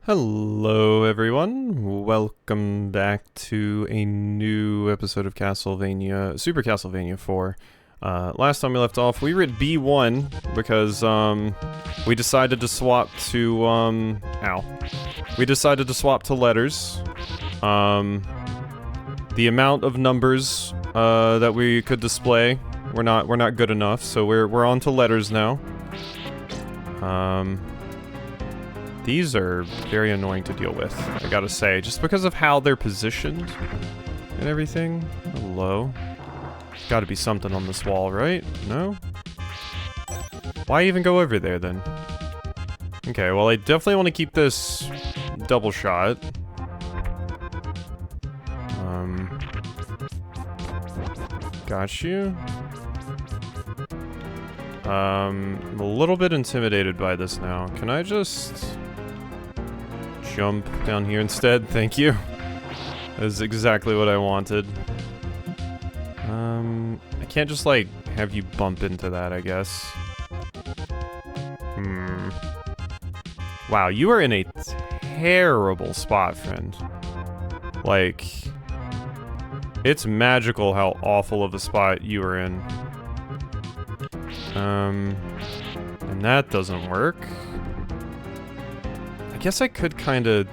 Hello everyone, welcome back to a new episode of Castlevania, Super Castlevania 4. Last time we left off, we were at B1 because, we decided to swap to, We decided to swap to letters. The amount of numbers, that we could display were not good enough, so we're on to letters now. These are very annoying to deal with, I gotta say, just because of how they're positioned and everything. Hello. Gotta be something on this wall, right? No? Why even go over there, then? Okay, well, I definitely want to keep this double shot. Got you. I'm a little bit intimidated by this now. Can I just jump down here instead? Thank you. That's exactly what I wanted. I can't just, like, have you bump into that, I guess. Wow, you are in a terrible spot, friend. Like, it's magical how awful of a spot you are in. And that doesn't work. I guess I could kinda...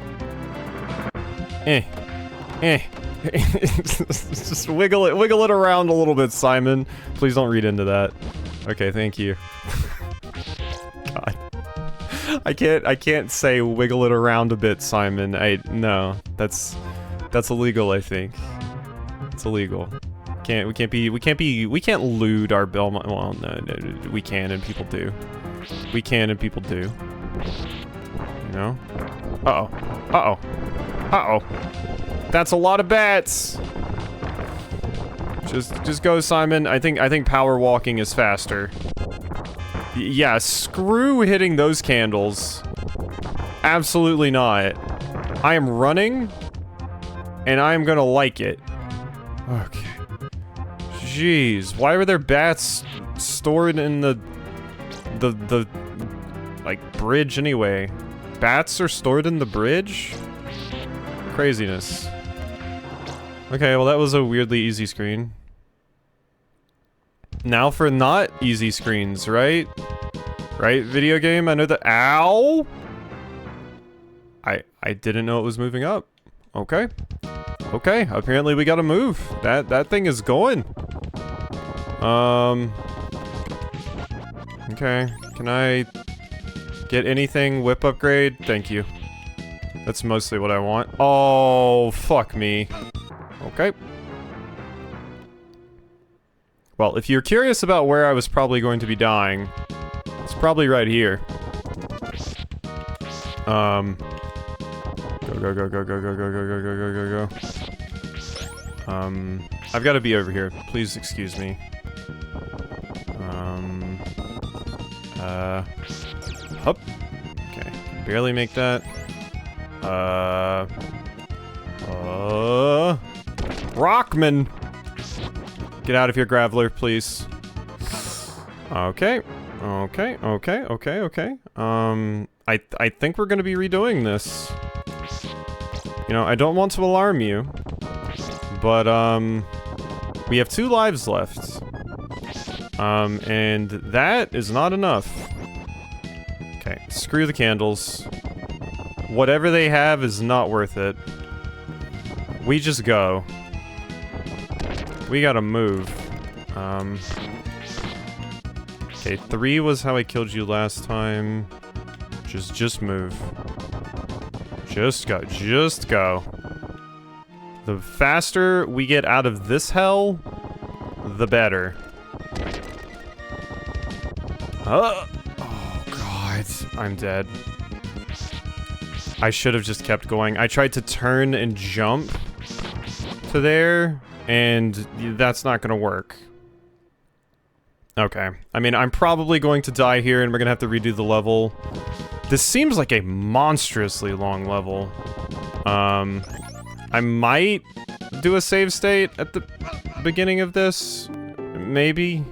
Just wiggle it around a little bit, Simon. Please don't read into that. Okay, thank you. God. I can't say wiggle it around a bit, Simon. No. That's illegal, I think. It's illegal. We can't lewd our Belmont. Well, no, we can and people do. We can and people do. You know? Uh-oh. Uh-oh. Uh-oh. That's a lot of bats! Just go, Simon. I think power walking is faster. Yeah, screw hitting those candles. Absolutely not. I am running, and I am gonna like it. Okay. Jeez, why were there bats stored in the like, bridge anyway? Bats are stored in the bridge? Craziness. Okay, well that was a weirdly easy screen. Now for not easy screens, right? Right, video game? I know that- Ow! I didn't know it was moving up. Okay. Okay, apparently we gotta move. That thing is going. Okay, can I get anything? Whip upgrade? Thank you. That's mostly what I want. Oh, fuck me. Okay. Well, if you're curious about where I was probably going to be dying, it's probably right here. Go. I've got to be over here. Please excuse me. Up. Okay, barely make that. Rockman! Get out of here, Graveler, please. Okay. Okay. I think we're gonna be redoing this. You know, I don't want to alarm you, but, we have 2 lives left. And that is not enough. Okay, screw the candles. Whatever they have is not worth it. We just go. We gotta move. Okay, 3 was how I killed you last time. Just move. Just go. The faster we get out of this hell, the better. Oh god, I'm dead. I should have just kept going. I tried to turn and jump to there, and that's not gonna work. Okay. I mean, I'm probably going to die here, and we're gonna have to redo the level. This seems like a monstrously long level. I might do a save state at the beginning of this. Maybe.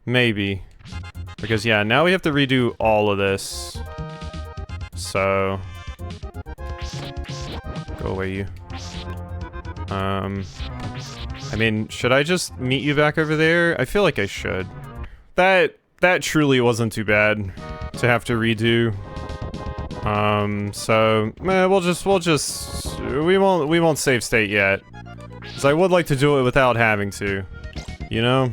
Maybe. Because, yeah, now we have to redo all of this. So, Go away, you. I mean, should I just meet you back over there? I feel like I should. That truly wasn't too bad to have to redo. So, we won't save state yet. Because I would like to do it without having to, you know?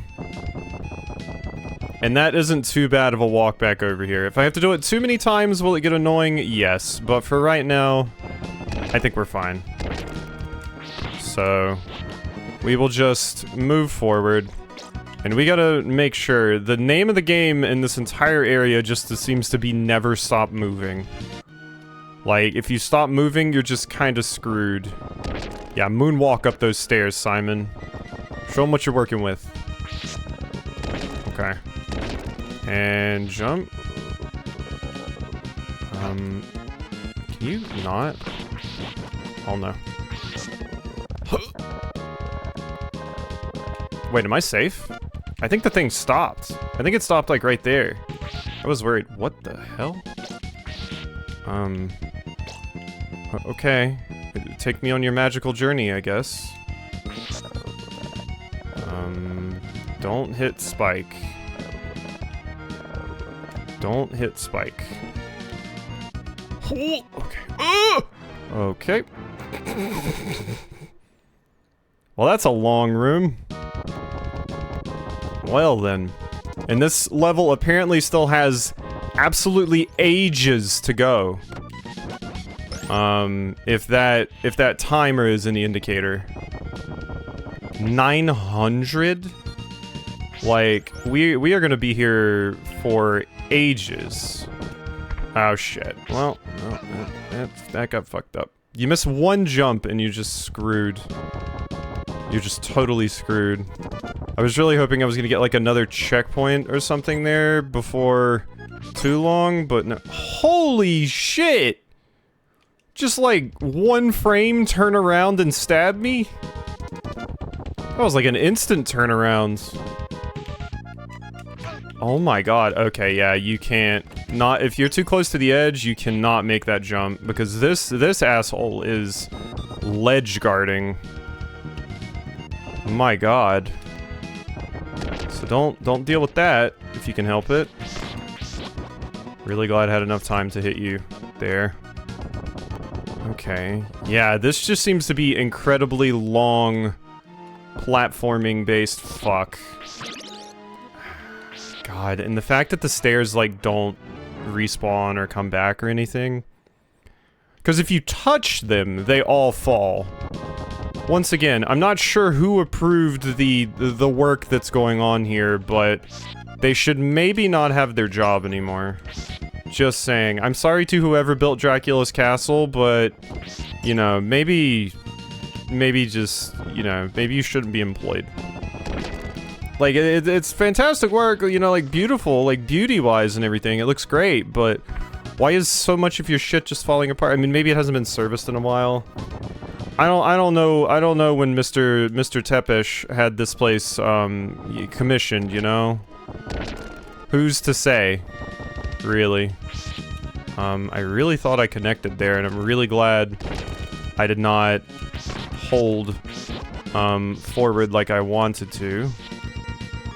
And that isn't too bad of a walk back over here. If I have to do it too many times, will it get annoying? Yes, but for right now, I think we're fine. So, we will just move forward. And we gotta make sure, the name of the game in this entire area just seems to be never stop moving. Like, if you stop moving, you're just kinda screwed. Yeah, moonwalk up those stairs, Simon. Show them what you're working with. Okay. And jump. Can you not? Oh no. Wait, am I safe? I think the thing stopped. I think it stopped like right there. I was worried. What the hell? Okay. Take me on your magical journey, I guess. Don't hit Spike. Don't hit Spike. Okay. Okay. Well, that's a long room. Well then. And this level apparently still has absolutely ages to go. If that timer is any indicator. 900? Like, we are gonna be here for ages. Oh shit. Well, that got fucked up. You miss one jump and you just screwed. You're just totally screwed. I was really hoping I was gonna get like another checkpoint or something there before too long, but no. Holy shit! Just like one frame, turn around and stab me? That was like an instant turnaround. Oh my god, okay, yeah, you can't, if you're too close to the edge, you cannot make that jump, because this asshole is ledge guarding. My god. So don't deal with that, if you can help it. Really glad I had enough time to hit you there. Okay, yeah, this just seems to be incredibly long platforming-based fuck. God, and the fact that the stairs, like, don't respawn or come back or anything. Because if you touch them, they all fall. Once again, I'm not sure who approved the work that's going on here, but they should maybe not have their job anymore. Just saying. I'm sorry to whoever built Dracula's castle, but, you know, maybe just, you know, maybe you shouldn't be employed. Like, it's fantastic work, you know, like, beautiful, like, beauty-wise and everything. It looks great, but why is so much of your shit just falling apart? I mean, maybe it hasn't been serviced in a while. I don't know when Mr. Tepesh had this place, commissioned, you know? Who's to say? Really. I really thought I connected there, and I'm really glad I did not hold, forward like I wanted to.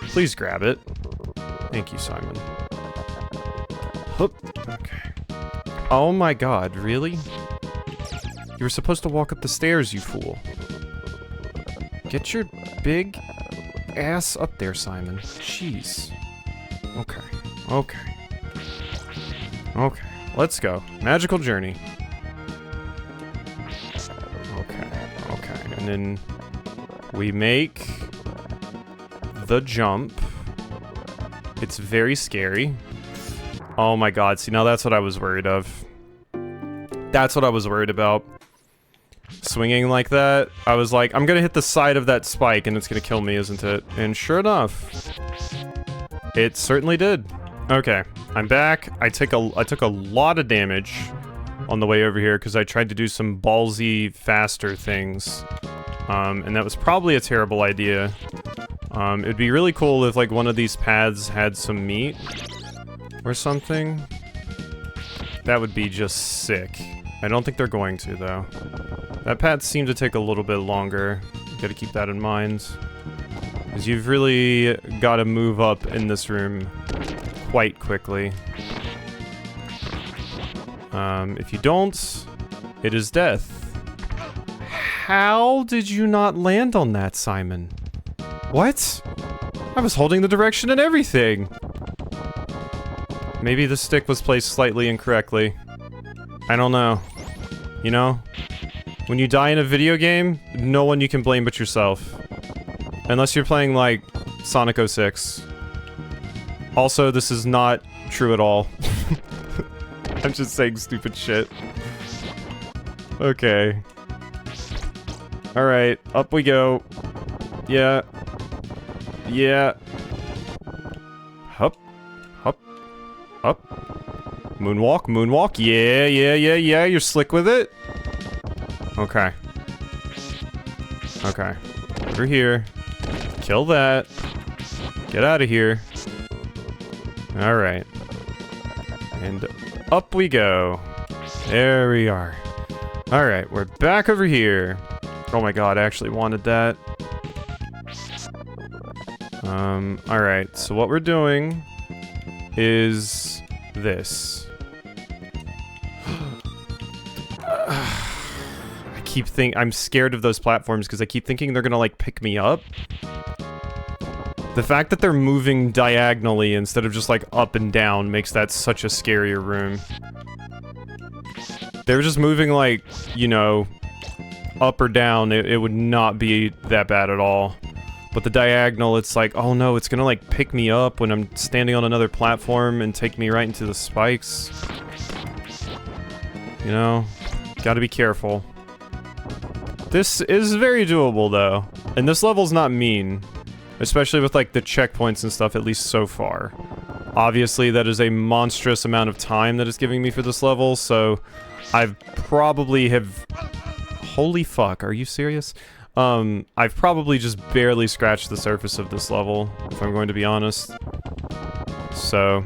Please grab it. Thank you, Simon. Hoop. Okay. Oh my god, really? You were supposed to walk up the stairs, you fool. Get your big ass up there, Simon. Jeez. Okay. Okay. Okay. Let's go. Magical journey. Okay. Okay. And then we make the jump. It's very scary. Oh my god. See, now that's what I was worried of. That's what I was worried about. Swinging like that, I was like, I'm gonna hit the side of that spike and it's gonna kill me, isn't it? And sure enough, it certainly did. Okay, I'm back. I took a lot of damage on the way over here because I tried to do some ballsy, faster things. And that was probably a terrible idea. It'd be really cool if, like, one of these paths had some meat or something. That would be just sick. I don't think they're going to, though. That path seemed to take a little bit longer. You gotta keep that in mind. Because you've really gotta move up in this room quite quickly. If you don't, it is death. How did you not land on that, Simon? What? I was holding the direction and everything! Maybe the stick was placed slightly incorrectly. I don't know. You know? When you die in a video game, no one you can blame but yourself. Unless you're playing, like, Sonic 06. Also, this is not true at all. I'm just saying stupid shit. Okay. Alright, up we go. Yeah. Yeah. Hup. Hup. Up. Moonwalk, moonwalk. Yeah, yeah, yeah, yeah. You're slick with it. Okay. Okay. Over here. Kill that. Get out of here. Alright. And up we go. There we are. Alright, we're back over here. Oh my god, I actually wanted that. Alright, so what we're doing is this. I'm scared of those platforms because I keep thinking they're gonna, like, pick me up. The fact that they're moving diagonally instead of just, like, up and down makes that such a scarier room. They were just moving, like, you know, up or down, it would not be that bad at all. But the diagonal, it's like, oh no, it's gonna, like, pick me up when I'm standing on another platform and take me right into the spikes. You know? Gotta be careful. This is very doable, though. And this level's not mean. Especially with, like, the checkpoints and stuff, at least so far. Obviously, that is a monstrous amount of time that it's giving me for this level, so I've probably have... Holy fuck, are you serious? I've probably just barely scratched the surface of this level, if I'm going to be honest. So...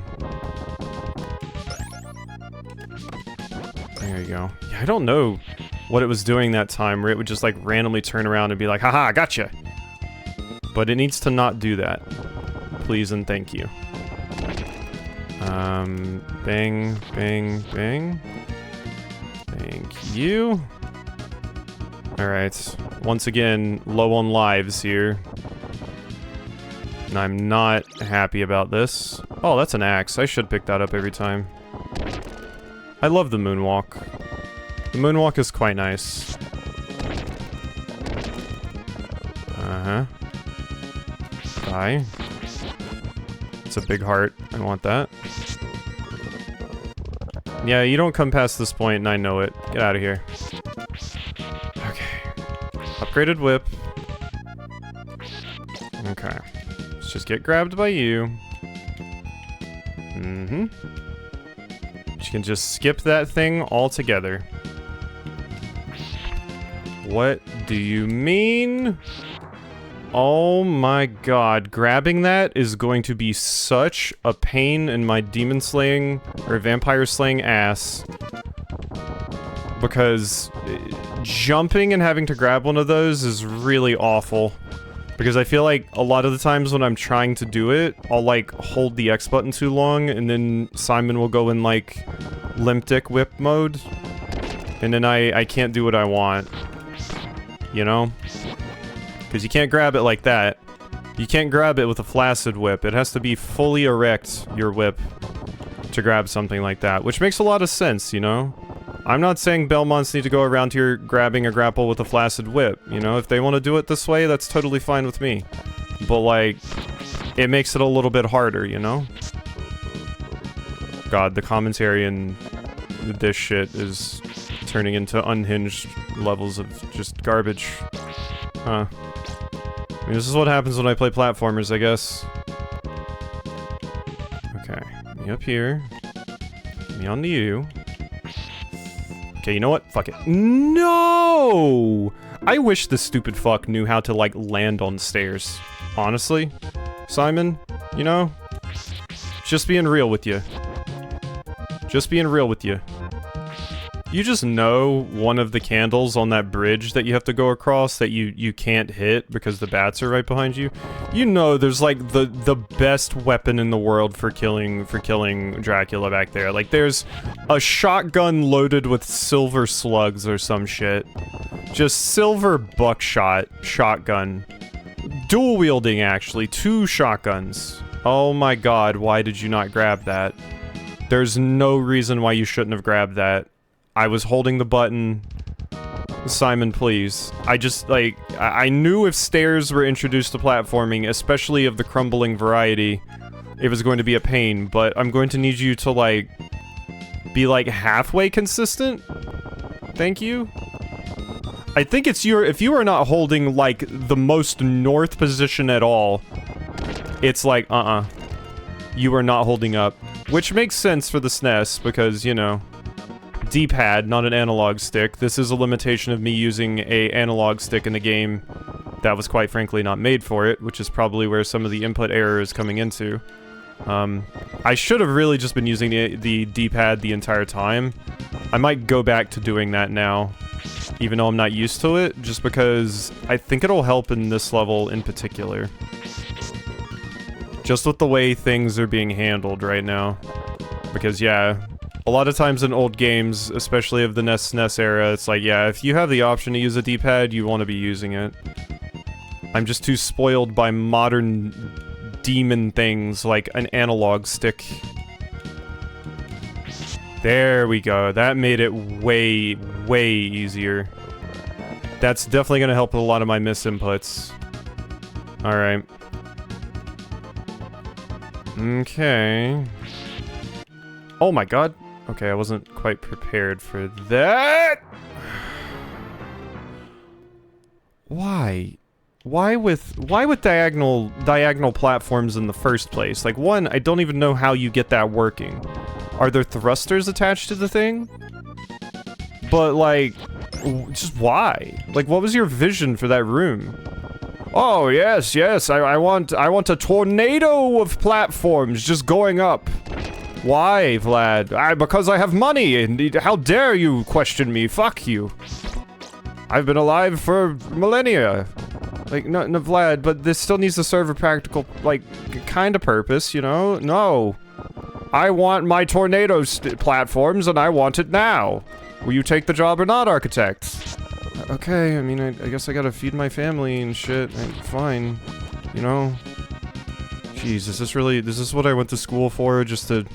There you go. Yeah, I don't know what it was doing that time, where it would just, like, randomly turn around and be like, haha, gotcha! But it needs to not do that. Please and thank you. Bang, bang, bang. Thank you. Alright. Once again, low on lives here. And I'm not happy about this. Oh, that's an axe. I should pick that up every time. I love the moonwalk. The moonwalk is quite nice. Uh-huh. Die. It's a big heart. I want that. Yeah, you don't come past this point, and I know it. Get out of here. Okay. Upgraded whip. Okay. Let's just get grabbed by you. Mm-hmm. You can just skip that thing altogether. What do you mean? Oh my god, grabbing that is going to be such a pain in my demon slaying, or vampire slaying ass. Because jumping and having to grab one of those is really awful. Because I feel like a lot of the times when I'm trying to do it, I'll, like, hold the X button too long, and then Simon will go in, like, limp dick whip mode. And then I can't do what I want. You know? Because you can't grab it like that. You can't grab it with a flaccid whip. It has to be fully erect, your whip, to grab something like that. Which makes a lot of sense, you know? I'm not saying Belmonts need to go around here grabbing a grapple with a flaccid whip. You know, if they want to do it this way, that's totally fine with me. But, like, it makes it a little bit harder, you know? God, the commentary in this shit is turning into unhinged levels of just garbage. Huh. I mean, this is what happens when I play platformers, I guess. Okay. Me up here. Me on to you. Okay, you know what? Fuck it. No! I wish this stupid fuck knew how to, like, land on stairs. Honestly. Simon, you know? Just being real with you. Just being real with you. you just know one of the candles on that bridge that you have to go across that you can't hit because the bats are right behind you. You know there's like the best weapon in the world for killing Dracula back there. Like there's a shotgun loaded with silver slugs or some shit. Just silver buckshot shotgun. Dual wielding actually, 2 shotguns. Oh my god, why did you not grab that? There's no reason why you shouldn't have grabbed that. I was holding the button. Simon, please. I just, like, I knew if stairs were introduced to platforming, especially of the crumbling variety, it was going to be a pain, but I'm going to need you to, like, be, like, halfway consistent? Thank you? I think it's if you are not holding, like, the most north position at all, it's like, you are not holding up. Which makes sense for the SNES, because, you know, D-pad, not an analog stick. This is a limitation of me using a analog stick in the game that was quite frankly not made for it, which is probably where some of the input error is coming into. I should have really just been using the D-pad the entire time. I might go back to doing that now, even though I'm not used to it, just because I think it'll help in this level in particular. Just with the way things are being handled right now. Because, yeah, a lot of times in old games, especially of the SNES era, it's like, yeah, if you have the option to use a D-pad, you want to be using it. I'm just too spoiled by modern demon things like an analog stick. There we go. That made it way, way easier. That's definitely going to help with a lot of my misinputs. Alright. Okay. Oh my god. Okay, I wasn't quite prepared for that. Why? Why with diagonal platforms in the first place? Like, one, I don't even know how you get that working. Are there thrusters attached to the thing? But like, just why? Like, what was your vision for that room? Oh, yes, yes, I want a tornado of platforms just going up. Why, Vlad? Because I have money, and how dare you question me? Fuck you. I've been alive for millennia. Like, no, Vlad, but this still needs to serve a practical, like, kind of purpose, you know? No. I want my tornado platforms, and I want it now. Will you take the job or not, architect? Okay, I mean, I guess I gotta feed my family and shit. Fine. You know? Jeez, is this what I went to school for? Just to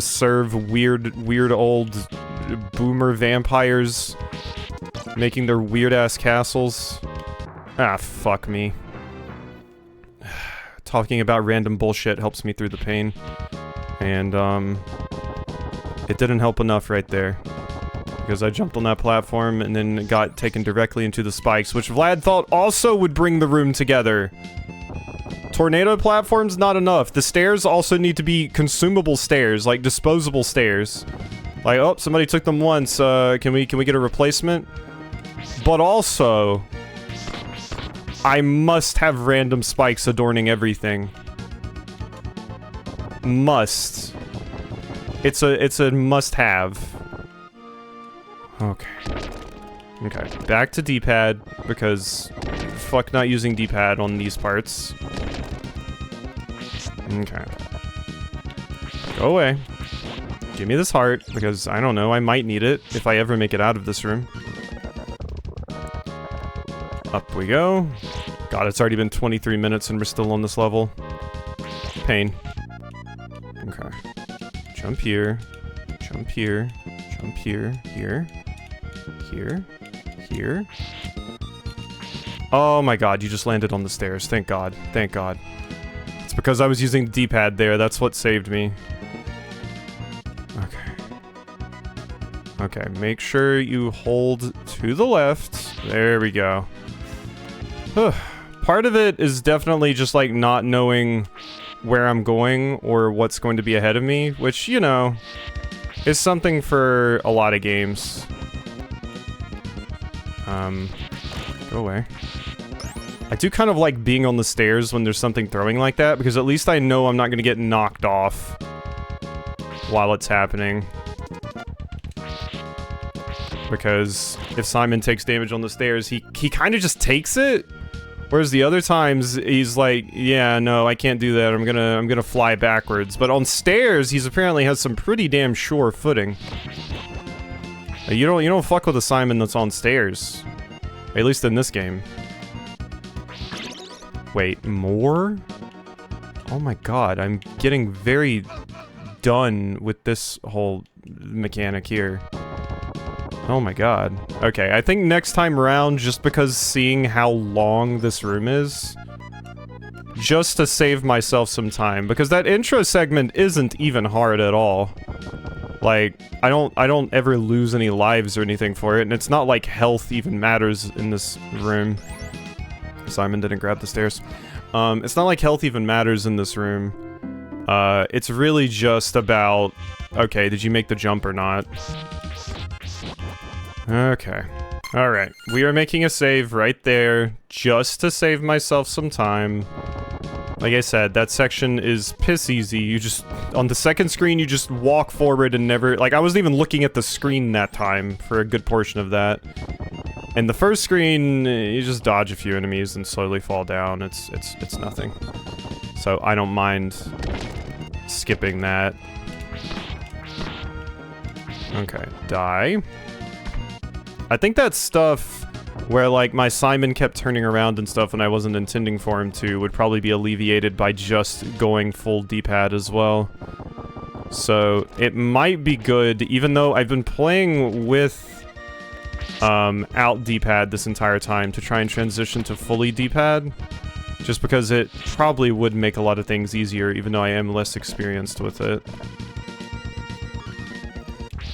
serve weird old boomer vampires making their weird-ass castles? Ah, fuck me. Talking about random bullshit helps me through the pain. And, it didn't help enough right there. Because I jumped on that platform and then got taken directly into the spikes, which Vlad thought also would bring the room together. Tornado platforms, not enough. The stairs also need to be consumable stairs, like disposable stairs. Like, oh, somebody took them once, can we get a replacement? But also, I must have random spikes adorning everything. Must. It's a must-have. Okay. Okay, back to D-pad, because fuck not using D-pad on these parts. Okay. Go away. Give me this heart, because I don't know, I might need it if I ever make it out of this room. Up we go. God, it's already been 23 minutes and we're still on this level. Pain. Okay. Jump here. Jump here. Jump here. Here. Here. Here. Oh my god, you just landed on the stairs. Thank god. Thank god. It's because I was using the D-pad there. That's what saved me. Okay. Okay, make sure you hold to the left. There we go. Part of it is definitely just like not knowing where I'm going or what's going to be ahead of me, which, you know, is something for a lot of games. Go away. I do kind of like being on the stairs when there's something throwing like that, because at least I know I'm not going to get knocked off while it's happening. Because if Simon takes damage on the stairs, he kind of just takes it. Whereas the other times, he's like, yeah, no, I can't do that. I'm gonna fly backwards. But on stairs, he's apparently has some pretty damn sure footing. You don't fuck with a Simon that's on stairs. At least in this game. Wait, more? Oh my god, I'm getting very done with this whole mechanic here. Oh my god. Okay, I think next time around, just because seeing how long this room is, just to save myself some time, because that intro segment isn't even hard at all. Like, I don't ever lose any lives or anything for it, and it's not like health even matters in this room. Simon didn't grab the stairs. It's not like health even matters in this room. It's really just about, okay, did you make the jump or not? Okay. Alright. We are making a save right there, just to save myself some time. Like I said, that section is piss easy. You just, on the second screen, you just walk forward and never, like, I wasn't even looking at the screen that time for a good portion of that. And the first screen, you just dodge a few enemies and slowly fall down. It's nothing. So I don't mind skipping that. Okay, die. I think that stuff where, like, my Simon kept turning around and stuff and I wasn't intending for him to would probably be alleviated by just going full D-pad as well. So it might be good, even though I've been playing with out D-pad this entire time to try and transition to fully D-pad, just because it probably would make a lot of things easier, even though I am less experienced with it.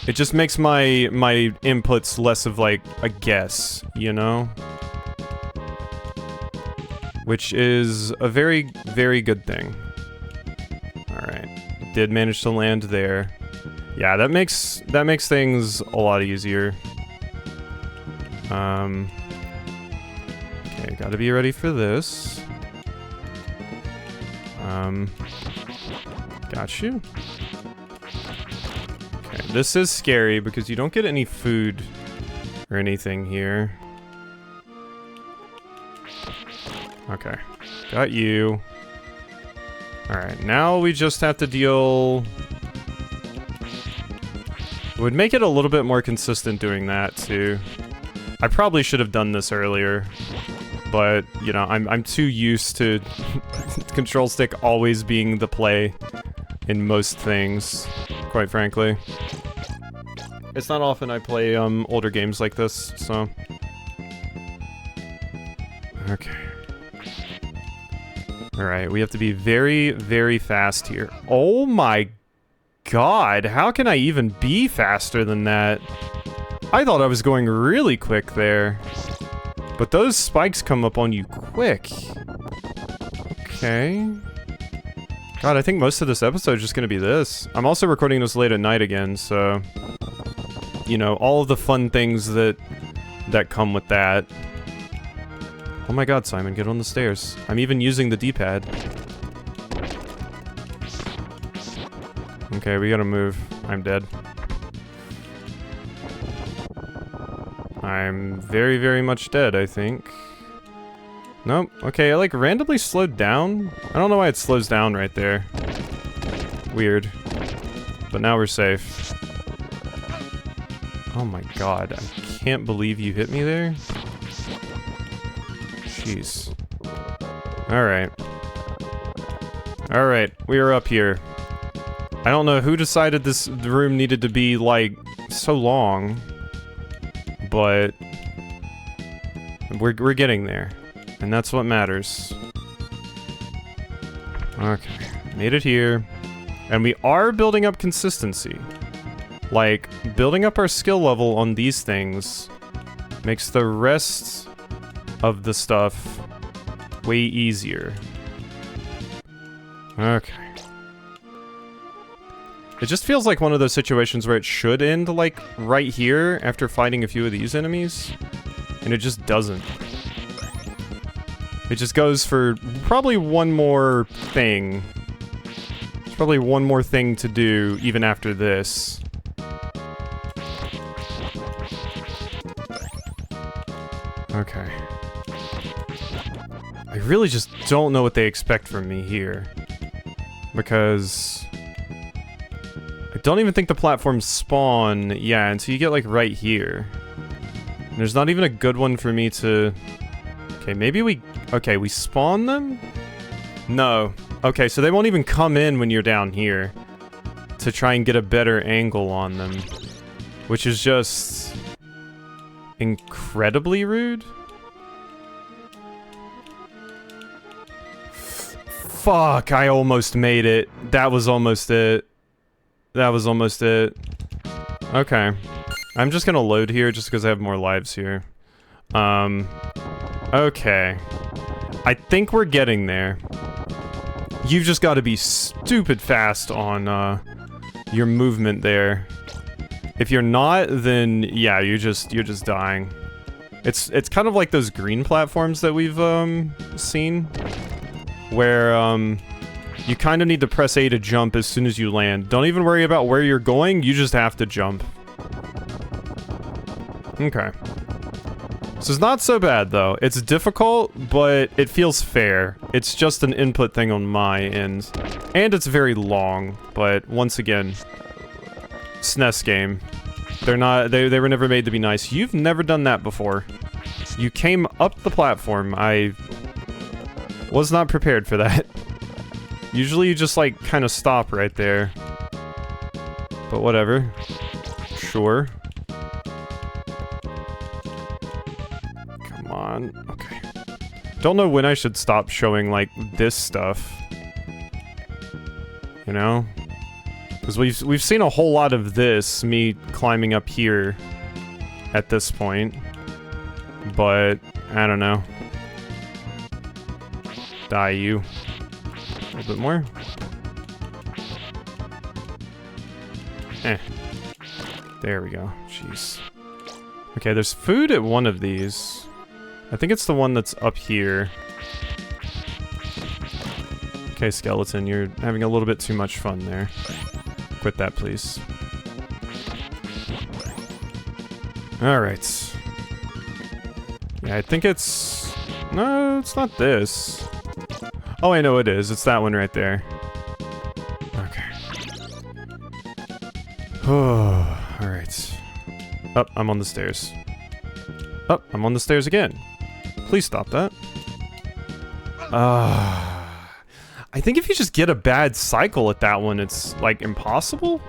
It just makes my inputs less of, like, a guess, you know? Which is a very, very good thing. Alright. Did manage to land there. Yeah, that makes things a lot easier. Okay, gotta be ready for this. Got you. Okay, this is scary because you don't get any food or anything here. Okay, got you. Alright, now we just have to deal... It would make it a little bit more consistent doing that, too. I probably should have done this earlier, but, you know, I'm too used to control stick always being the play in most things, quite frankly. It's not often I play, older games like this, so... Okay. Alright, we have to be very, very fast here. Oh my god, how can I even be faster than that? I thought I was going really quick there. But those spikes come up on you quick. Okay. God, I think most of this episode is just gonna be this. I'm also recording this late at night again, so... You know, all of the fun things that come with that. Oh my god, Simon, get on the stairs. I'm even using the D-pad. Okay, we gotta move. I'm dead. I'm very, very much dead, I think. Nope. Okay, I like randomly slowed down. I don't know why it slows down right there. Weird. But now we're safe. Oh my god, I can't believe you hit me there. Jeez. Alright. Alright, we are up here. I don't know who decided the room needed to be, like, so long. But... We're getting there. And that's what matters. Okay. Made it here. And we are building up consistency. Like, building up our skill level on these things makes the rest of the stuff way easier. Okay. It just feels like one of those situations where it should end, like, right here after fighting a few of these enemies. And it just doesn't. It just goes for probably one more thing. There's probably one more thing to do even after this. Okay. I really just don't know what they expect from me here. Because... I don't even think the platforms spawn, yeah, until you get, like, right here. And there's not even a good one for me to... Okay, maybe we... Okay, we spawn them? No. Okay, so they won't even come in when you're down here. To try and get a better angle on them. Which is just... incredibly rude? Fuck, I almost made it. That was almost it. That was almost it. Okay. I'm just gonna load here just because I have more lives here. Okay. I think we're getting there. You've just got to be stupid fast on, your movement there. If you're not, then yeah, you're just dying. It's kind of like those green platforms that we've, seen. Where, you kind of need to press A to jump as soon as you land. Don't even worry about where you're going, you just have to jump. Okay. This is not so bad, though. It's difficult, but it feels fair. It's just an input thing on my end. And it's very long, but once again, SNES game. They're not- they were never made to be nice. You've never done that before. You came up the platform. I was not prepared for that. Usually you just, like, kind of stop right there. But whatever. Sure. Come on. Okay. Don't know when I should stop showing, like, this stuff. You know? Because we've seen a whole lot of this, me climbing up here at this point. But, I don't know. Die you. A little bit more. Eh. There we go. Jeez. Okay, there's food at one of these. I think it's the one that's up here. Okay, skeleton, you're having a little bit too much fun there. Quit that, please. Alright. Yeah, I think it's... No, it's not this. Oh, I know it is. It's that one right there. Okay. Oh, alright. Oh, I'm on the stairs. Oh, I'm on the stairs again. Please stop that. I think if you just get a bad cycle at that one, it's, like, impossible?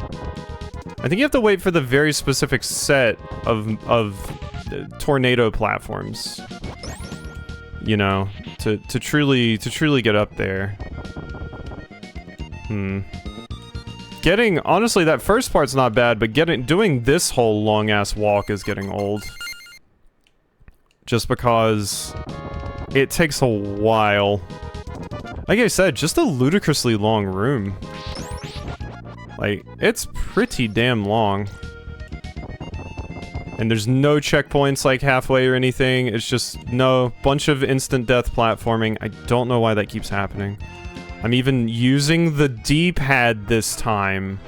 I think you have to wait for the very specific set of tornado platforms. You know, to truly get up there. Honestly, that first part's not bad, but doing this whole long-ass walk is getting old. Just because it takes a while. Like I said, just a ludicrously long room. Like, it's pretty damn long. And there's no checkpoints, like, halfway or anything. It's just, no, bunch of instant death platforming. I don't know why that keeps happening. I'm even using the D-pad this time.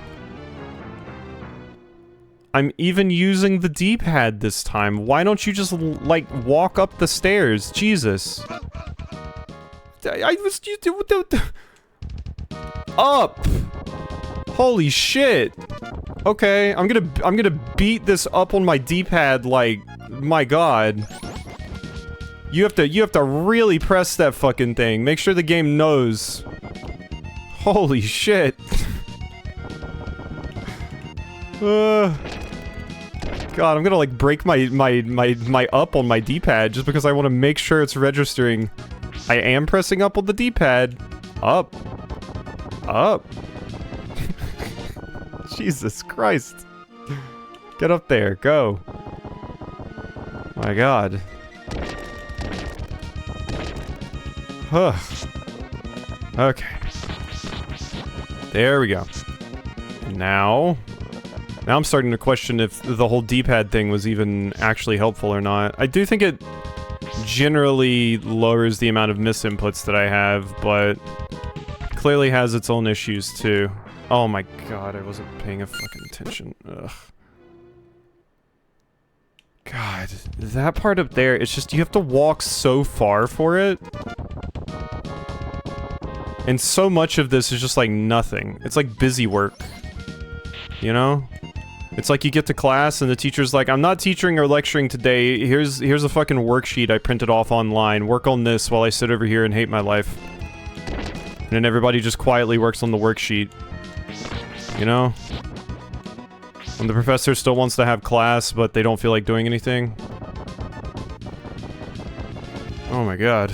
I'm even using the D-pad this time. Why don't you just, like, walk up the stairs? Jesus. Up! Holy shit! Okay, I'm gonna beat this up on my D-pad, like, my god. You have to really press that fucking thing. Make sure the game knows. Holy shit. God, I'm gonna, like, break my up on my D-pad just because I want to make sure it's registering. I am pressing up on the D-pad. Up. Up. Jesus Christ. Get up there. Go. My god. Huh. Okay. There we go. Now I'm starting to question if the whole D-pad thing was even actually helpful or not. I do think it generally lowers the amount of misinputs that I have, but clearly has its own issues too. Oh my god, I wasn't paying a fucking attention. Ugh. God. God, that part up there, it's just you have to walk so far for it. And so much of this is just like nothing. It's like busy work. You know? It's like you get to class and the teacher's like, I'm not teaching or lecturing today. Here's a fucking worksheet I printed off online. Work on this while I sit over here and hate my life. And then everybody just quietly works on the worksheet. You know? And the professor still wants to have class, but they don't feel like doing anything. Oh my god.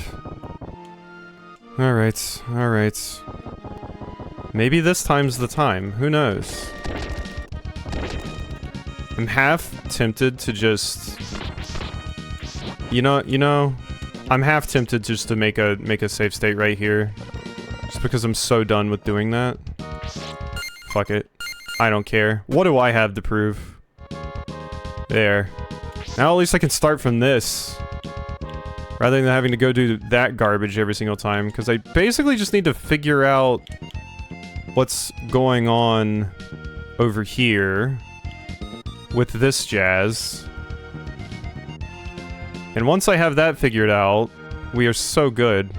Alright, alright. Maybe this time's the time. Who knows? I'm half tempted to just... You know, I'm half tempted just to make a save state right here. Just because I'm so done with doing that. Fuck it. I don't care. What do I have to prove? There. Now at least I can start from this. Rather than having to go do that garbage every single time. Because I basically just need to figure out what's going on over here with this jazz. And once I have that figured out, we are so good.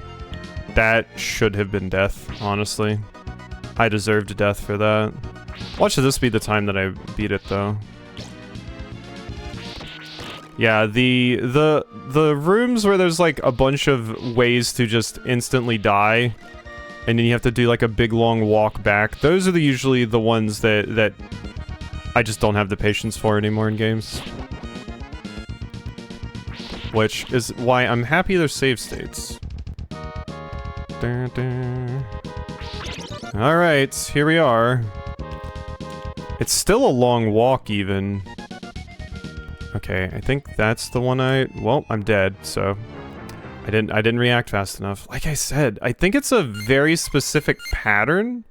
That should have been death, honestly. I deserved death for that. Watch this be the time that I beat it, though. Yeah, the rooms where there's like a bunch of ways to just instantly die, and then you have to do like a big long walk back. Those are usually the ones that I just don't have the patience for anymore in games. Which is why I'm happy there's save states. Alright, here we are. It's still a long walk, even. Okay, I think that's the one well, I'm dead, so... I didn't react fast enough. Like I said, I think it's a very specific pattern.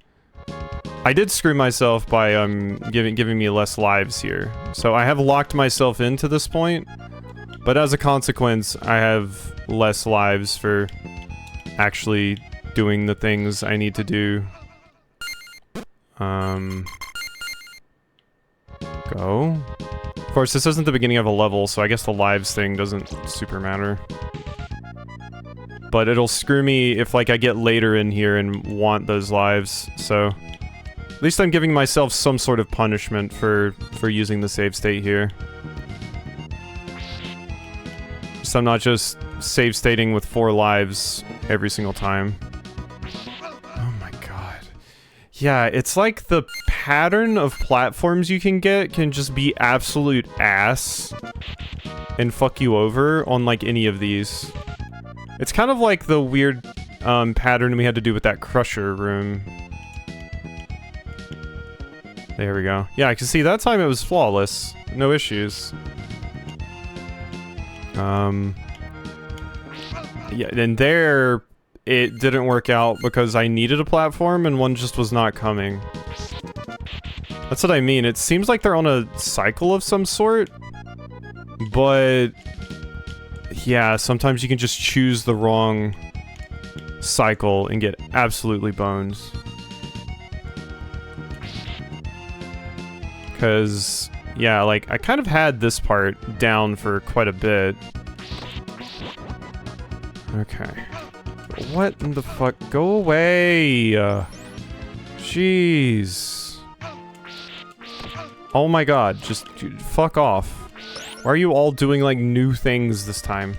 I did screw myself by, giving me less lives here. So I have locked myself into this point, but as a consequence, I have less lives for actually doing the things I need to do. Go. Of course, this isn't the beginning of a level, so I guess the lives thing doesn't super matter. But it'll screw me if, like, I get later in here and want those lives, so... At least I'm giving myself some sort of punishment for using the save state here. So I'm not just save stating with 4 lives every single time. Oh my god. Yeah, it's like the pattern of platforms you can get can just be absolute ass and fuck you over on like any of these. It's kind of like the weird pattern we had to do with that crusher room. There we go. Yeah, I can see that time it was flawless. No issues. Yeah, and there it didn't work out because I needed a platform and one just was not coming. That's what I mean. It seems like they're on a cycle of some sort, but yeah, sometimes you can just choose the wrong cycle and get absolutely boned. Because, yeah, like, I kind of had this part down for quite a bit. Okay. What in the fuck? Go away! Jeez. Oh my god, just fuck off. Why are you all doing, like, new things this time?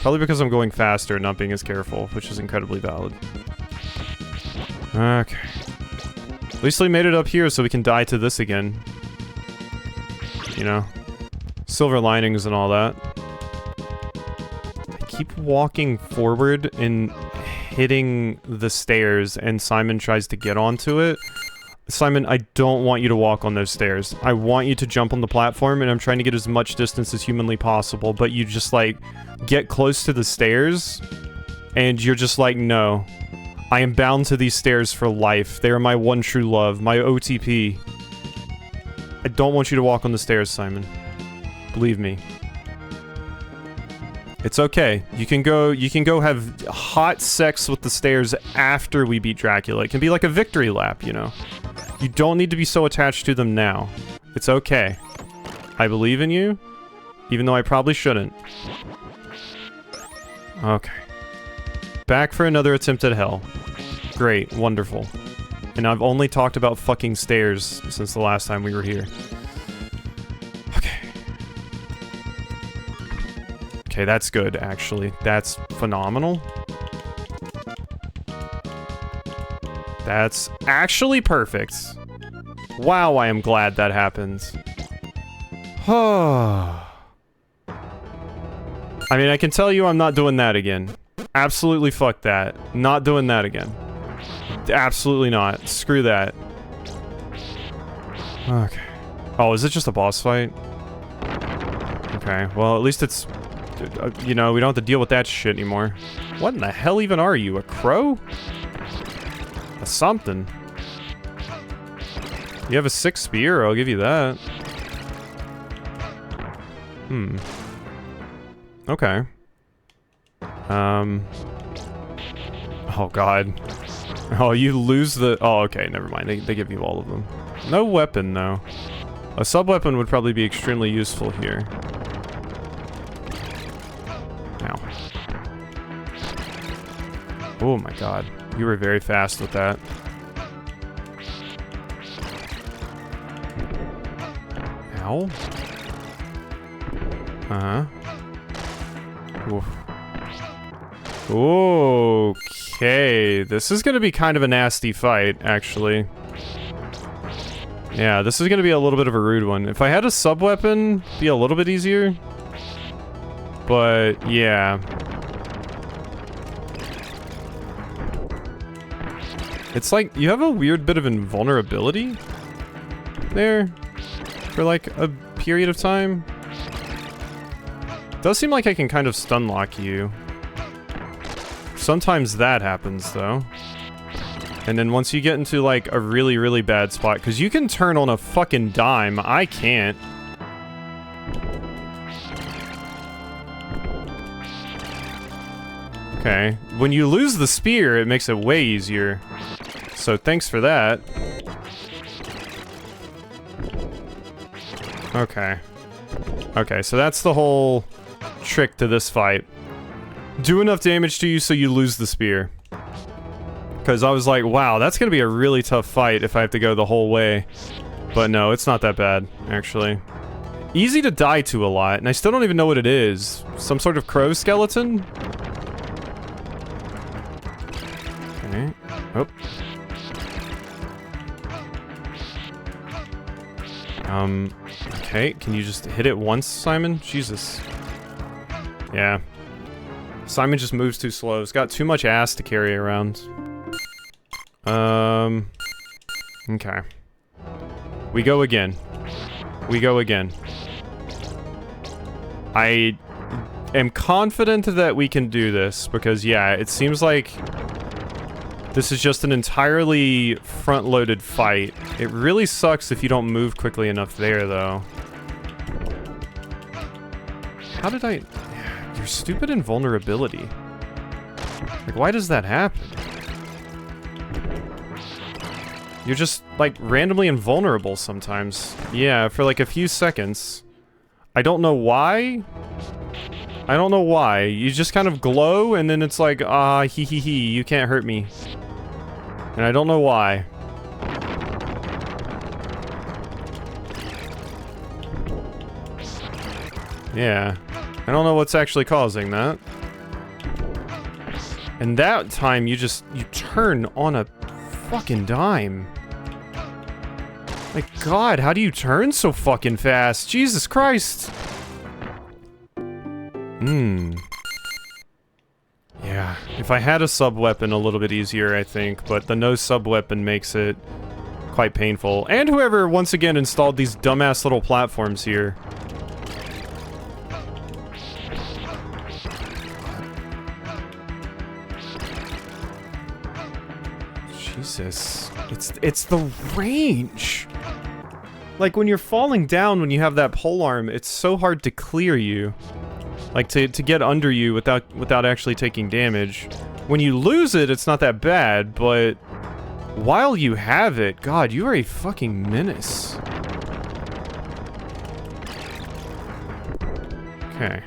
Probably because I'm going faster and not being as careful, which is incredibly valid. Okay. At least we made it up here so we can die to this again. You know? Silver linings and all that. I keep walking forward and hitting the stairs, and Simon tries to get onto it. Simon, I don't want you to walk on those stairs. I want you to jump on the platform, and I'm trying to get as much distance as humanly possible, but you just, like, get close to the stairs, and you're just like, no. I am bound to these stairs for life. They are my one true love, my OTP. I don't want you to walk on the stairs, Simon. Believe me. It's okay. You can go have hot sex with the stairs after we beat Dracula. It can be like a victory lap, you know? You don't need to be so attached to them now. It's okay. I believe in you. Even though I probably shouldn't. Okay. Back for another attempt at hell. Great. Wonderful. And I've only talked about fucking stairs since the last time we were here. Okay. Okay, that's good, actually. That's phenomenal. That's actually perfect. Wow, I am glad that happened. I mean, I can tell you I'm not doing that again. Absolutely fuck that. Not doing that again. Absolutely not. Screw that. Okay. Oh, is it just a boss fight? Okay, well, at least it's... you know, we don't have to deal with that shit anymore. What in the hell even are you? A crow? A something? You have a 6 spear, I'll give you that. Hmm. Okay. Oh god. Oh, you lose the... Oh, okay, never mind. They give you all of them. No weapon, though. A sub-weapon would probably be extremely useful here. Ow. Oh my god. You were very fast with that. Ow. Uh-huh. Oof. Okay, this is gonna be kind of a nasty fight, actually. Yeah, this is gonna be a little bit of a rude one. If I had a sub-weapon, it'd be a little bit easier. But, yeah. It's like, you have a weird bit of invulnerability there for like a period of time. Does seem like I can kind of stun lock you. Sometimes that happens, though. And then once you get into, like, a really, really bad spot... Because you can turn on a fucking dime. I can't. Okay. When you lose the spear, it makes it way easier. So thanks for that. Okay. Okay, so that's the whole trick to this fight. Do enough damage to you so you lose the spear. Because I was like, wow, that's going to be a really tough fight if I have to go the whole way. But no, it's not that bad, actually. Easy to die to a lot, and I still don't even know what it is. Some sort of crow skeleton? Okay. Oh. Okay, can you just hit it once, Simon? Jesus. Yeah. Simon just moves too slow. He's got too much ass to carry around. Okay. We go again. We go again. I am confident that we can do this, because, yeah, it seems like this is just an entirely front-loaded fight. It really sucks if you don't move quickly enough there, though. How did I... Your stupid invulnerability. Like, why does that happen? You're just, like, randomly invulnerable sometimes. Yeah, for like a few seconds. I don't know why. I don't know why. You just kind of glow, and then it's like, ah, hee hee hee, you can't hurt me. And I don't know why. Yeah. I don't know what's actually causing that. And that time, you turn on a fucking dime. My god, how do you turn so fucking fast? Jesus Christ! Yeah, if I had a sub-weapon, a little bit easier, I think, but the no sub-weapon makes it quite painful. And whoever, once again, installed these dumbass little platforms here. Jesus. It's the range! Like, when you're falling down, when you have that polearm, it's so hard to clear you. Like, to get under you without actually taking damage. When you lose it, it's not that bad, but while you have it, God, you are a fucking menace. Okay.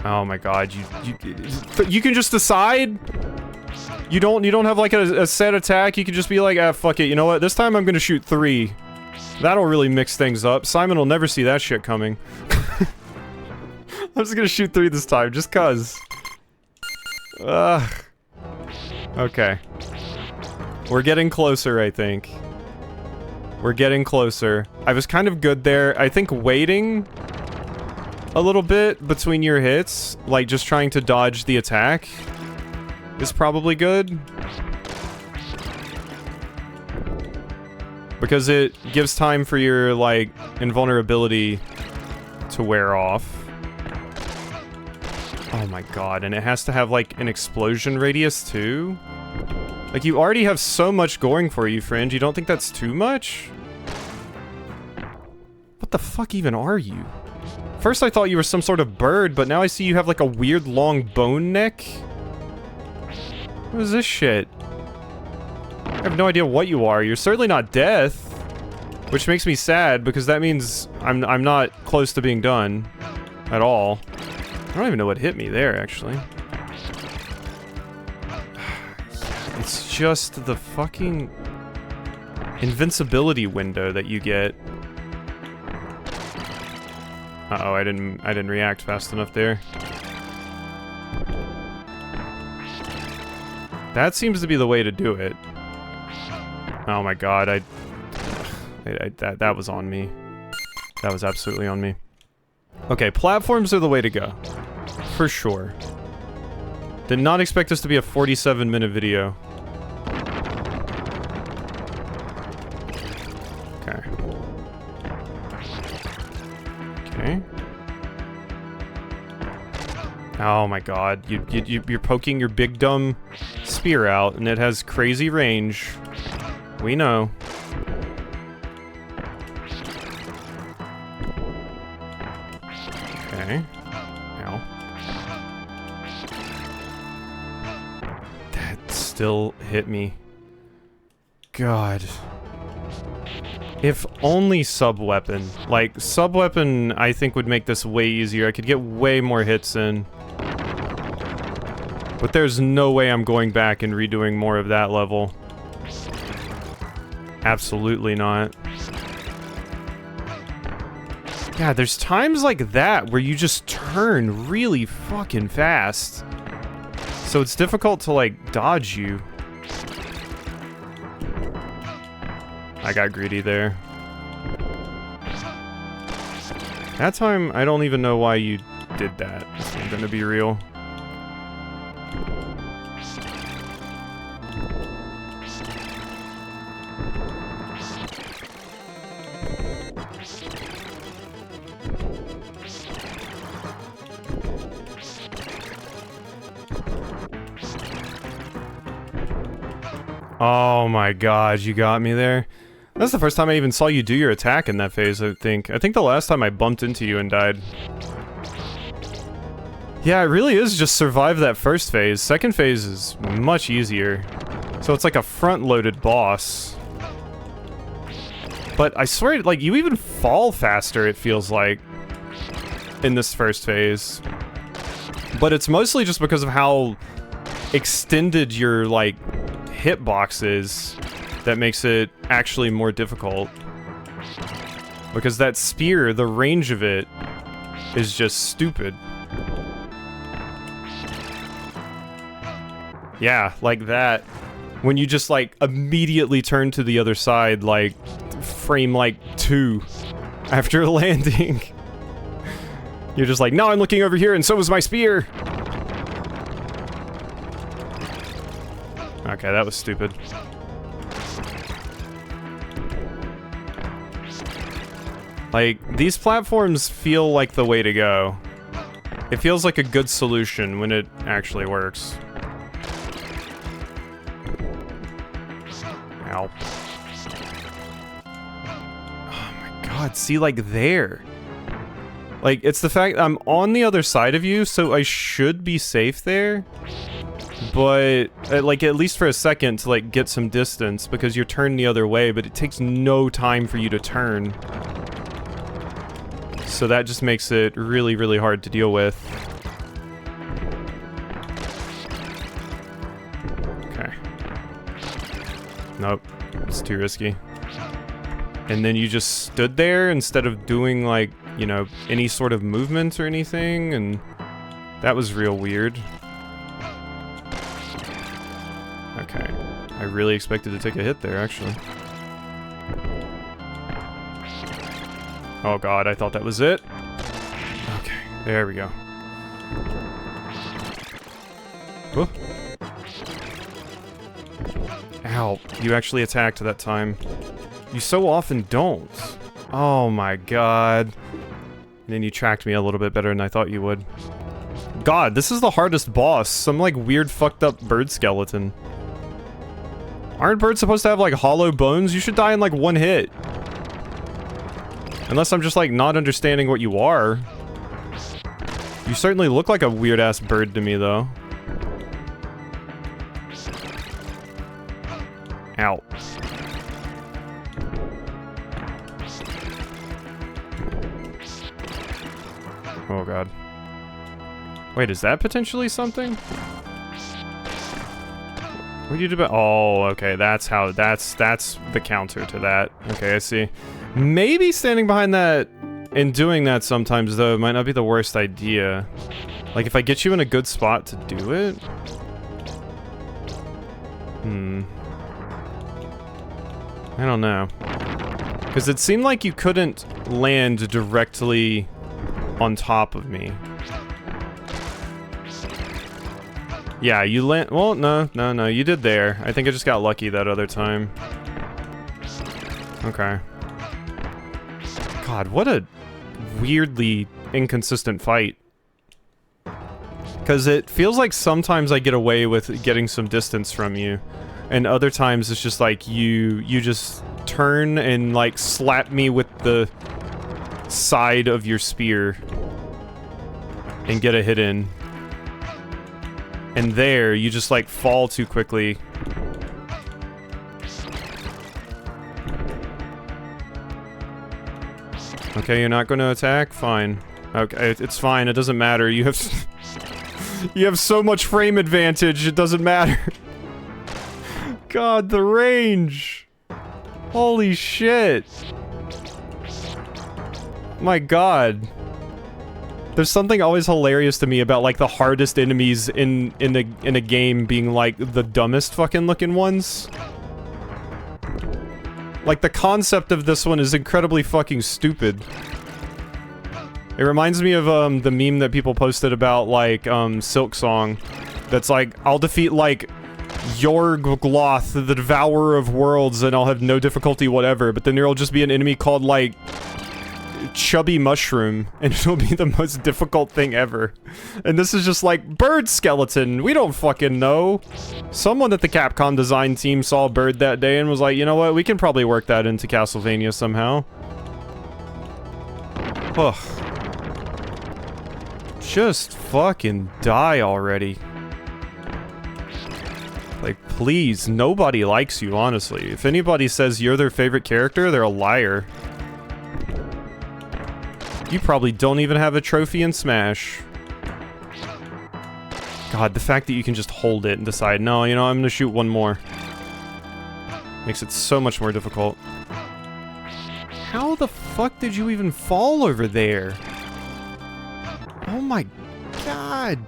Oh my god, you can just decide? You don't have like a set attack? You can just be like, ah, fuck it, you know what? This time I'm gonna shoot 3. That'll really mix things up. Simon will never see that shit coming. I'm just gonna shoot 3 this time, just cuz. Okay. We're getting closer, I think. We're getting closer. I was kind of good there. I think waiting a little bit between your hits, like just trying to dodge the attack, is probably good. Because it gives time for your, like, invulnerability to wear off. Oh my god, and it has to have, like, an explosion radius, too? Like, you already have so much going for you, Fringe. You don't think that's too much? What the fuck even are you? First I thought you were some sort of bird, but now I see you have, like, a weird long bone neck? What is this shit? I have no idea what you are. You're certainly not death. Which makes me sad, because that means I'm not close to being done. At all. I don't even know what hit me there, actually. It's just the fucking invincibility window that you get. Uh-oh, I didn't react fast enough there. That seems to be the way to do it. Oh my god, that was on me. That was absolutely on me. Okay, platforms are the way to go. For sure. Did not expect this to be a 47-minute video. Okay. Okay. Oh my god, you're poking your big dumb spear out, and it has crazy range. We know. Okay. Ow. That still hit me. God. If only sub-weapon. Like, sub-weapon, I think, would make this way easier. I could get way more hits in. But there's no way I'm going back and redoing more of that level. Absolutely not. Yeah, there's times like that where you just turn really fucking fast. So it's difficult to, like, dodge you. I got greedy there. That time, I don't even know why you did that, if I'm gonna be real. Oh my god, you got me there. That's the first time I even saw you do your attack in that phase, I think. I think the last time I bumped into you and died. Yeah, it really is just survive that first phase. Second phase is much easier. So it's like a front-loaded boss. But I swear, like, you even fall faster, it feels like, in this first phase. But it's mostly just because of how extended your, like, hitbox is that makes it actually more difficult. Because that spear, the range of it, is just stupid. Yeah, like that. When you just, like, immediately turn to the other side, like, frame, like, 2 after landing. You're just like, no, I'm looking over here and so was my spear! Okay, that was stupid. Like, these platforms feel like the way to go. It feels like a good solution when it actually works. Ow. Oh my god, see, like, there. Like, it's the fact I'm on the other side of you, so I should be safe there. but like at least for a second to like get some distance because you're turned the other way, but it takes no time for you to turn. So that just makes it really, really hard to deal with. Okay. Nope, it's too risky. And then you just stood there instead of doing like, you know, any sort of movement or anything, and that was real weird. Okay. I really expected to take a hit there, actually. Oh god, I thought that was it. Okay, there we go. Whoa. Ow, you actually attacked that time. You so often don't. Oh my god. And then you tracked me a little bit better than I thought you would. God, this is the hardest boss. Some like weird fucked up bird skeleton. Aren't birds supposed to have like hollow bones? You should die in like one hit. Unless I'm just like not understanding what you are. You certainly look like a weird ass bird to me though. Ow. Oh god. Wait, is that potentially something? What do you do about— oh, okay, that's how— that's the counter to that. Okay, I see. Maybe standing behind that and doing that sometimes, though, might not be the worst idea. Like, if I get you in a good spot to do it? I don't know. Because it seemed like you couldn't land directly on top of me. Yeah, you land— well, no, you did there. I think I just got lucky that other time. Okay. God, what a weirdly inconsistent fight. Because it feels like sometimes I get away with getting some distance from you, and other times it's just like you just turn and like slap me with the side of your spear and get a hit in. And there, you just like fall too quickly. Okay, you're not going to attack? Fine. Okay, it's fine. It doesn't matter. You have you have so much frame advantage. It doesn't matter. God, the range. Holy shit. My god. There's something always hilarious to me about like the hardest enemies in a game being like the dumbest fucking looking ones. Like the concept of this one is incredibly fucking stupid. It reminds me of the meme that people posted about like Silk Song. That's like, I'll defeat like Yorgloth, the Devourer of Worlds, and I'll have no difficulty whatever. But then there'll just be an enemy called like Chubby Mushroom, and it'll be the most difficult thing ever. And this is just like, bird skeleton, we don't fucking know. Someone at the Capcom design team saw a bird that day and was like, you know what, we can probably work that into Castlevania somehow. Ugh. Just fucking die already. Like, please, nobody likes you, honestly. If anybody says you're their favorite character, they're a liar. You probably don't even have a trophy in Smash. God, the fact that you can just hold it and decide, no, you know, I'm gonna shoot one more. Makes it so much more difficult. How the fuck did you even fall over there? Oh my god.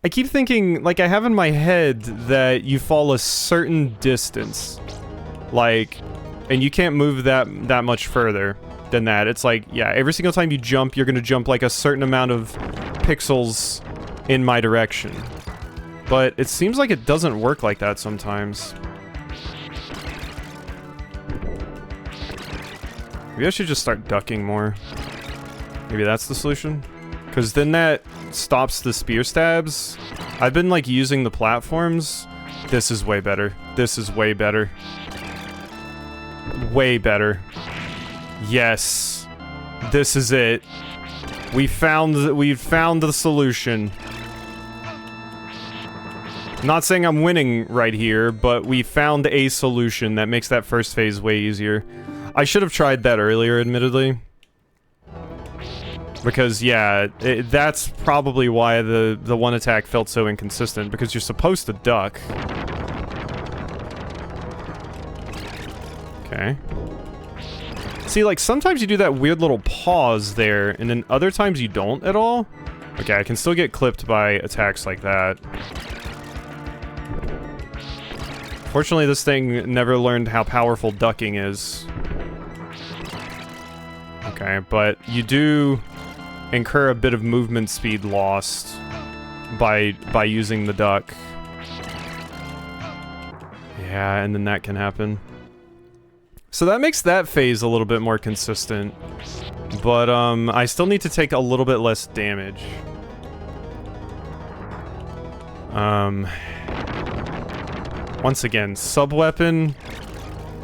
I keep thinking, like, I have in my head that you fall a certain distance. Like, and you can't move that much further than that. It's like, yeah, every single time you jump, you're gonna jump like a certain amount of pixels in my direction. But it seems like it doesn't work like that sometimes. Maybe I should just start ducking more. Maybe that's the solution? Because then that stops the spear stabs. I've been like using the platforms. This is way better. This is way better. Way better. Yes. This is it. We've found the solution. I'm not saying I'm winning right here, but we found a solution that makes that first phase way easier. I should have tried that earlier, admittedly. Because, yeah, that's probably why the one attack felt so inconsistent, because you're supposed to duck. Okay. See, like, sometimes you do that weird little pause there, and then other times you don't at all. Okay, I can still get clipped by attacks like that. Fortunately, this thing never learned how powerful ducking is. Okay, but you do incur a bit of movement speed lost by using the duck. Yeah, and then that can happen. So that makes that phase a little bit more consistent. But, I still need to take a little bit less damage. Once again, sub-weapon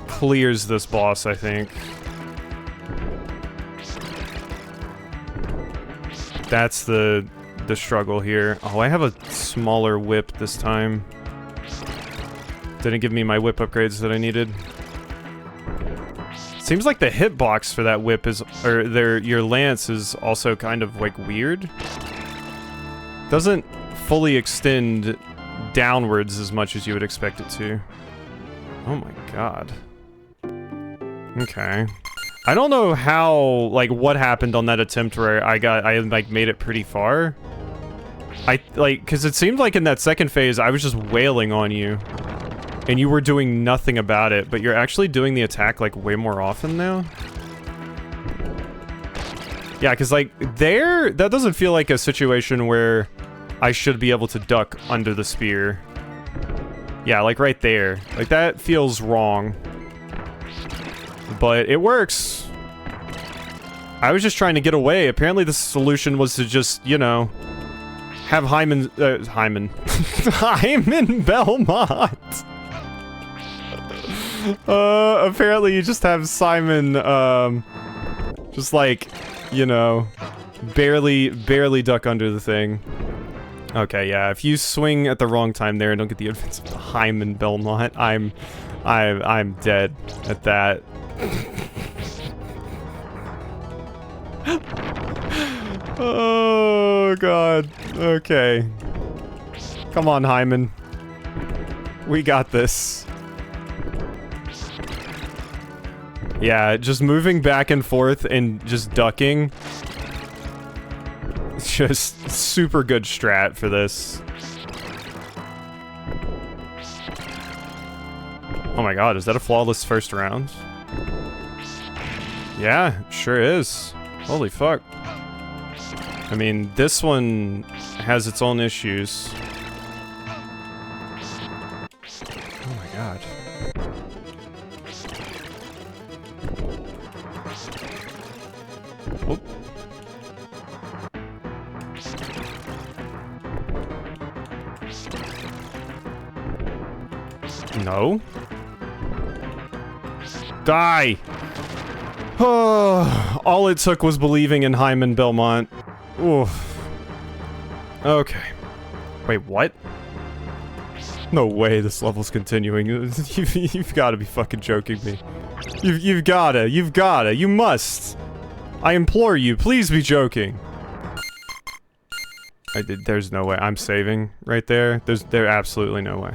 clears this boss, I think. That's the struggle here. Oh, I have a smaller whip this time. Didn't give me my whip upgrades that I needed. Seems like the hitbox for that whip is, or your lance is also kind of, like, weird. Doesn't fully extend downwards as much as you would expect it to. Oh my god. Okay. I don't know how, like, what happened on that attempt where I like, made it pretty far. Because it seemed like in that second phase, I was just wailing on you. And you were doing nothing about it, but you're actually doing the attack, like, way more often now? Yeah, because, like, that doesn't feel like a situation where I should be able to duck under the spear. Yeah, like, right there. Like, that feels wrong. But it works. I was just trying to get away. Apparently the solution was to just, you know, have Hyman Belmont. Apparently you just have Simon, just like, you know, barely duck under the thing. Okay, yeah, if you swing at the wrong time there and don't get the invincible Hyman Belmont, I'm dead at that. Oh, God. Okay. Come on, Hyman. We got this. Yeah, just moving back and forth and just ducking. Just super good strat for this. Oh my god, is that a flawless first round? Yeah, sure is. Holy fuck. I mean, this one has its own issues. Oh my god. Whoop. No. Die! Oh, all it took was believing in Hyman Belmont. Oof. Okay. Wait, what? No way this level's continuing. You've got to be fucking joking me. You've gotta, you must. I implore you, please be joking. There's no way. I'm saving right there. There's absolutely no way.